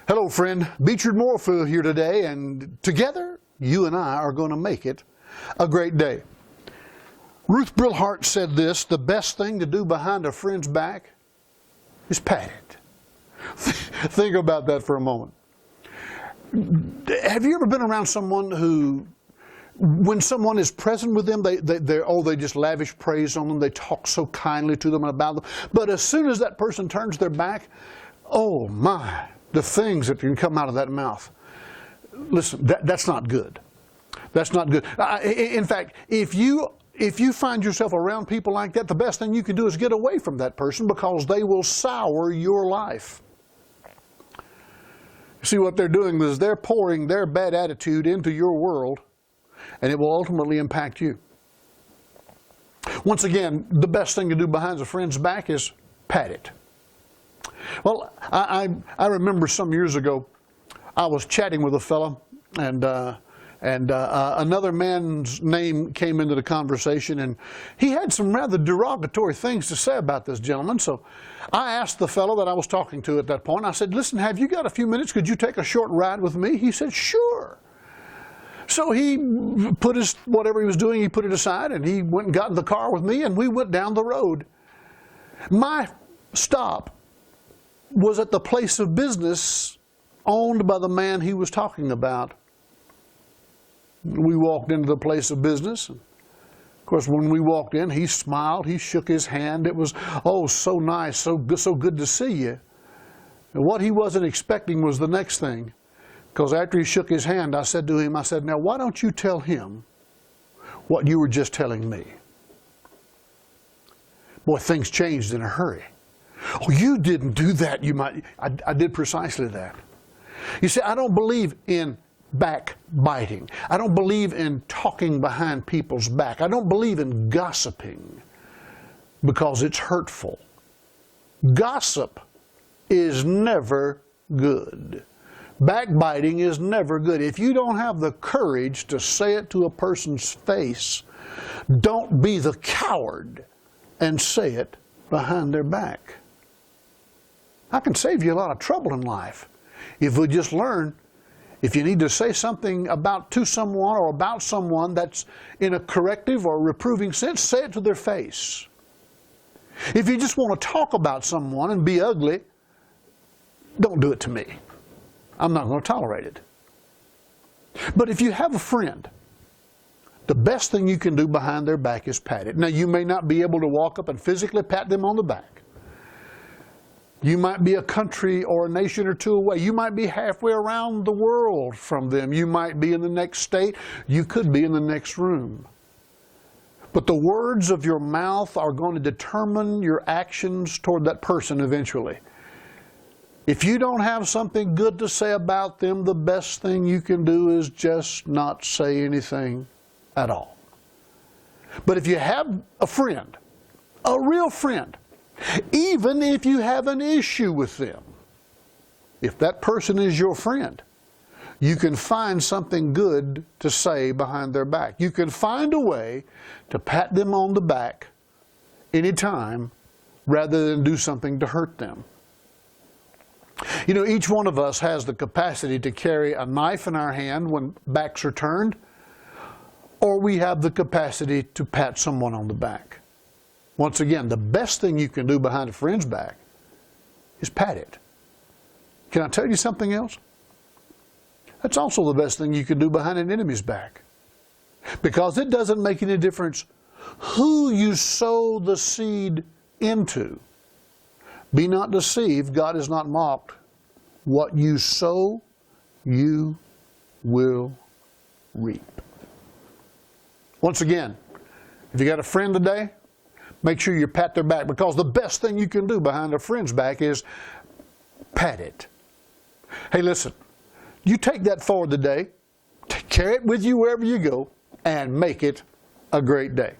Hello friend, BEECHARD Moorefield here today, and together you and I are going to make it a great day. Ruth Brilhart said this: the best thing to do behind a friend's back is pat it. Think about that for a moment. Have you ever been around someone who, when someone is present with them, they just lavish praise on them, they talk so kindly to them and about them, but as soon as that person turns their back, oh my, the things that can come out of that mouth. Listen, that's not good. That's not good. In fact, if you find yourself around people like that, the best thing you can do is get away from that person, because they will sour your life. See, what they're doing is they're pouring their bad attitude into your world, and it will ultimately impact you. Once again, the best thing to do behind a friend's back is pat it. Well, I remember some years ago, I was chatting with a fellow, and another man's name came into the conversation, and he had some rather derogatory things to say about this gentleman. So I asked the fellow that I was talking to at that point, I said, listen, have you got a few minutes? Could you take a short ride with me? He said, sure. So he put whatever he was doing, he put it aside, and he went and got in the car with me, and we went down the road. My stop was at the place of business owned by the man he was talking about. We walked into the place of business. Of course, when we walked in, he smiled, he shook his hand. It was, oh, so nice, so good to see you. And what he wasn't expecting was the next thing. Because after he shook his hand, I said to him, I said, now why don't you tell him what you were just telling me? Boy, things changed in a hurry. Oh, you didn't do that. I did precisely that. You see, I don't believe in backbiting. I don't believe in talking behind people's back. I don't believe in gossiping, because it's hurtful. Gossip is never good. Backbiting is never good. If you don't have the courage to say it to a person's face, don't be the coward and say it behind their back. I can save you a lot of trouble in life if we just learn, if you need to say something to someone or about someone that's in a corrective or reproving sense, say it to their face. If you just want to talk about someone and be ugly, don't do it to me. I'm not going to tolerate it. But if you have a friend, the best thing you can do behind their back is pat it. Now, you may not be able to walk up and physically pat them on the back. You might be a country or a nation or two away. You might be halfway around the world from them. You might be in the next state. You could be in the next room. But the words of your mouth are going to determine your actions toward that person eventually. If you don't have something good to say about them, the best thing you can do is just not say anything at all. But if you have a friend, a real friend, even if you have an issue with them, if that person is your friend, you can find something good to say behind their back. You can find a way to pat them on the back anytime rather than do something to hurt them. You know, each one of us has the capacity to carry a knife in our hand when backs are turned, or we have the capacity to pat someone on the back. Once again, the best thing you can do behind a friend's back is pat it. Can I tell you something else? That's also the best thing you can do behind an enemy's back. Because it doesn't make any difference who you sow the seed into. Be not deceived, God is not mocked. What you sow, you will reap. Once again, if you got a friend today, make sure you pat their back, because the best thing you can do behind a friend's back is pat it. Hey, listen, you take that forward today, carry it with you wherever you go, and make it a great day.